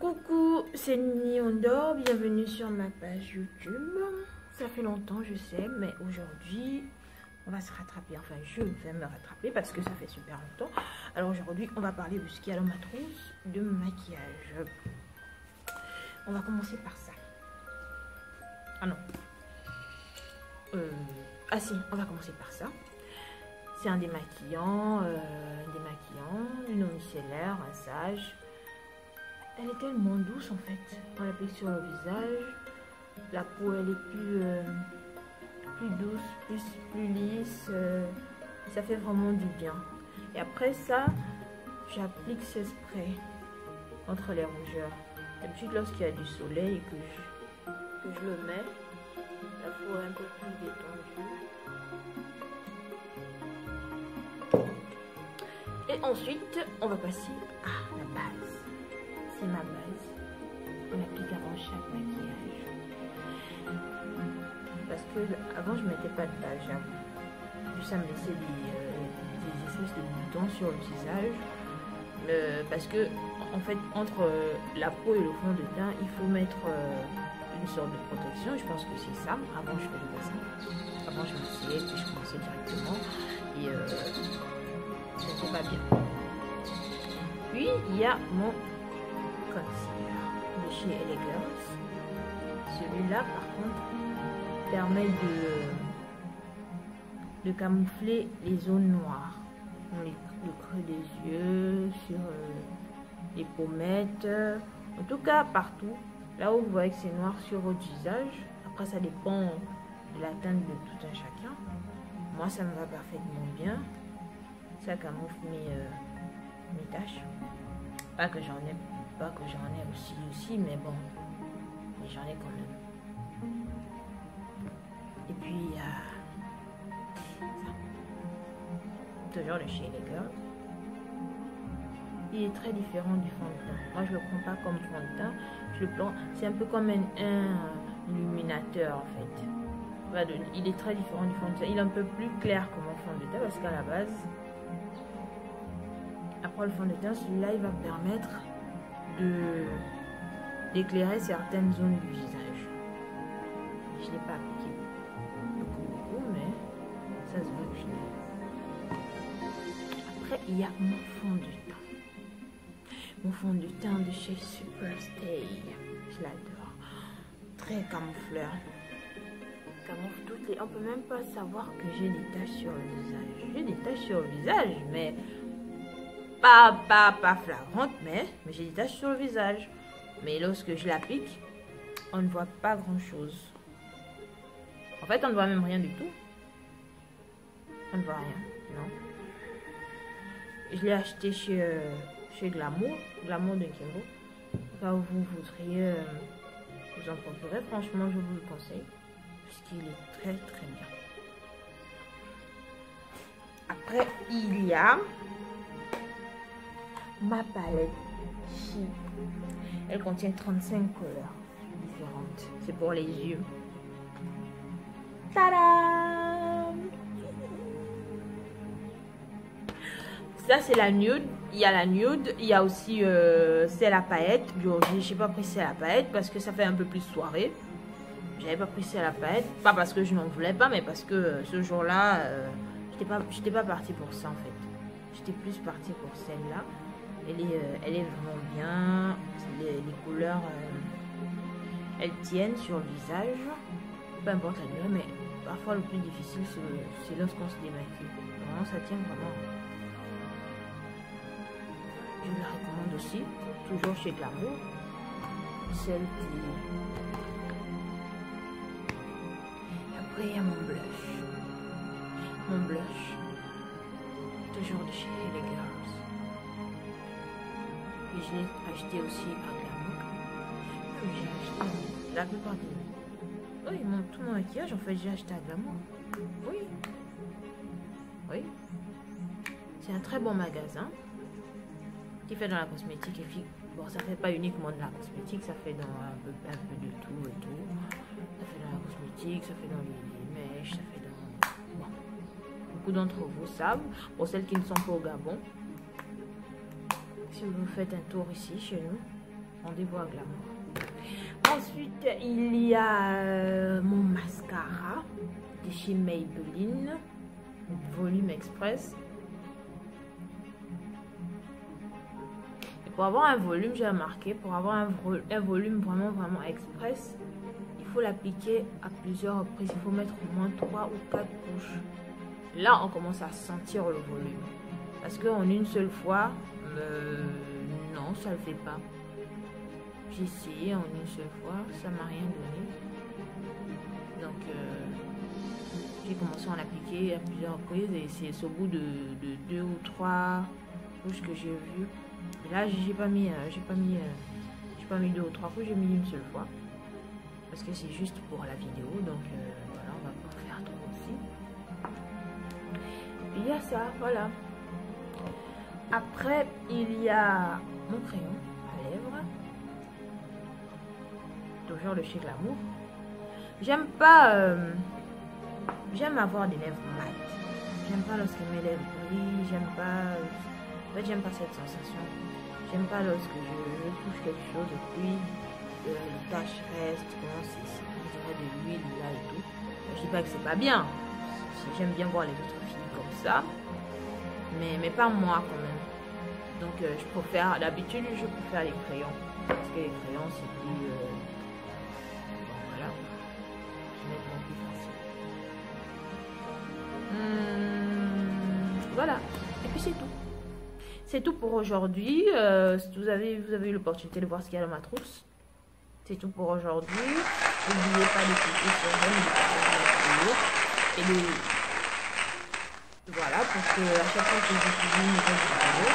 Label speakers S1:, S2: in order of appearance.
S1: Coucou, c'est Niondor, bienvenue sur ma page YouTube. Ça fait longtemps, je sais, mais aujourd'hui, on va se rattraper. Enfin, je vais me rattraper parce que ça fait super longtemps. Alors aujourd'hui, on va parler de ce qu'il y a dans ma trousse de maquillage. On va commencer par ça. Ah non. Ah si, on va commencer par ça. C'est un démaquillant, une eau micellaire, un sage. Elle est tellement douce en fait. On l'applique sur le visage. La peau elle est plus douce, plus lisse. Ça fait vraiment du bien. Et après ça, j'applique ce spray entre les rougeurs. D'habitude lorsqu'il y a du soleil et que je le mets, la peau est un peu plus détendue. Et ensuite, on va passer à la base. C'est ma base. On l'applique avant chaque maquillage. Parce que avant je mettais pas de base, j'avoue. Puis ça me laissait des espèces de boutons sur le visage. Parce que en fait entre la peau et le fond de teint, il faut mettre une sorte de protection. Je pense que c'est ça. Avant je faisais pas ça. Avant je m'essayais puis je commençais directement et c'était pas bien. Puis il y a mon concealer de chez Elegance. Celui-là par contre permet de camoufler les zones noires, le creux des yeux, sur les pommettes, en tout cas partout là où vous voyez que c'est noir sur votre visage. Après ça dépend de la teinte de tout un chacun. Moi ça me va parfaitement bien, ça camoufle mes taches. Pas que j'en ai aussi, mais bon, mais j'en ai quand même. Et puis ça, toujours de chez Elegance. Il est très différent du fond de teint. Moi je le prends pas comme fond de teint, je le prends, c'est un peu comme un illuminateur en fait. Voilà, il est très différent du fond de teint. Il est un peu plus clair que mon fond de teint parce qu'à la base, après le fond de teint, celui-là il va me permettre d'éclairer certaines zones du visage. Je ne l'ai pas appliqué beaucoup, mais ça se voit que je l'ai. Après, il y a mon fond de teint. Mon fond de teint de chez Superstay. Je l'adore. Très camoufleur. Camoufle toutes les... On peut même pas savoir que j'ai des taches sur le visage. J'ai des taches sur le visage, mais... Pas flagrante, mais j'ai des taches sur le visage. Mais lorsque je l'applique, on ne voit pas grand chose. En fait, on ne voit même rien du tout. On ne voit rien, non. Je l'ai acheté chez Glamour de Kimbo. Quand vous voudriez vous en procurer, franchement, je vous le conseille. Puisqu'il est très très bien. Après, il y a ma palette Chi. Elle contient 35 couleurs différentes. C'est pour les yeux. Tadam! Ça c'est la nude. Il y a la nude. Il y a aussi c'est la paillette. Je n'ai pas pris c'est la paillette parce que ça fait un peu plus soirée. J'avais pas pris c'est la paillette. Pas parce que je n'en voulais pas, mais parce que ce jour-là, j'étais pas partie pour ça en fait. J'étais plus partie pour celle-là. Elle est vraiment bien. Les couleurs, elles tiennent sur le visage. Peu importe la durée, mais parfois le plus difficile, c'est lorsqu'on se démaquille. Vraiment, ça tient vraiment. Je la recommande aussi, toujours chez Glamour. Celle qui... Après, il y a mon blush. Mon blush, toujours de chez Elegance. Et je l'ai acheté aussi à Glamour. J'ai acheté la plupart des... Oui, tout mon maquillage, en fait, j'ai acheté à Glamour. Oui. Oui. C'est un très bon magasin qui fait dans la cosmétique. Et puis, bon, ça fait pas uniquement de la cosmétique, ça fait dans un peu de tout et tout. Ça fait dans la cosmétique, ça fait dans les mèches, ça fait dans... Bon. Beaucoup d'entre vous savent. Pour celles qui ne sont pas au Gabon, si vous faites un tour ici chez nous, Rendez-vous à Glamour. Ensuite, il y a mon mascara de chez Maybelline, Volume Express. Et pour avoir un volume, j'ai remarqué, pour avoir un volume vraiment express, il faut l'appliquer à plusieurs reprises. Il faut mettre au moins 3 ou 4 couches. Là, on commence à sentir le volume. Parce qu'en une seule fois, non, ça ne le fait pas. J'ai essayé en une seule fois, ça m'a rien donné. Donc, j'ai commencé à l'appliquer à plusieurs reprises et c'est au bout de 2 ou 3 couches que j'ai vu. Et là, j'ai pas mis 2 ou 3 couches, j'ai mis une seule fois. Parce que c'est juste pour la vidéo, donc voilà, on va pas faire trop aussi. Il y a ça, voilà. Après, il y a mon crayon à lèvres. Toujours le chez Glamour. J'aime pas... j'aime avoir des lèvres mates. J'aime pas lorsque mes lèvres brillent. J'aime pas... En fait, j'aime pas cette sensation. J'aime pas lorsque je touche quelque chose et puis les taches restent. On dirait de l'huile là et tout. Je dis pas que c'est pas bien. J'aime bien voir les autres filles comme ça. Mais pas moi quand même. Donc je préfère, d'habitude je préfère les crayons. Parce que les crayons c'est plus... bon, voilà. Je vais être plus facile. Voilà. Et puis c'est tout. C'est tout pour aujourd'hui. Vous avez eu l'opportunité de voir ce qu'il y a dans ma trousse. C'est tout pour aujourd'hui. N'oubliez pas de cliquer sur j'aime et de... Voilà, parce que à chaque fois que je publie une nouvelle vidéo,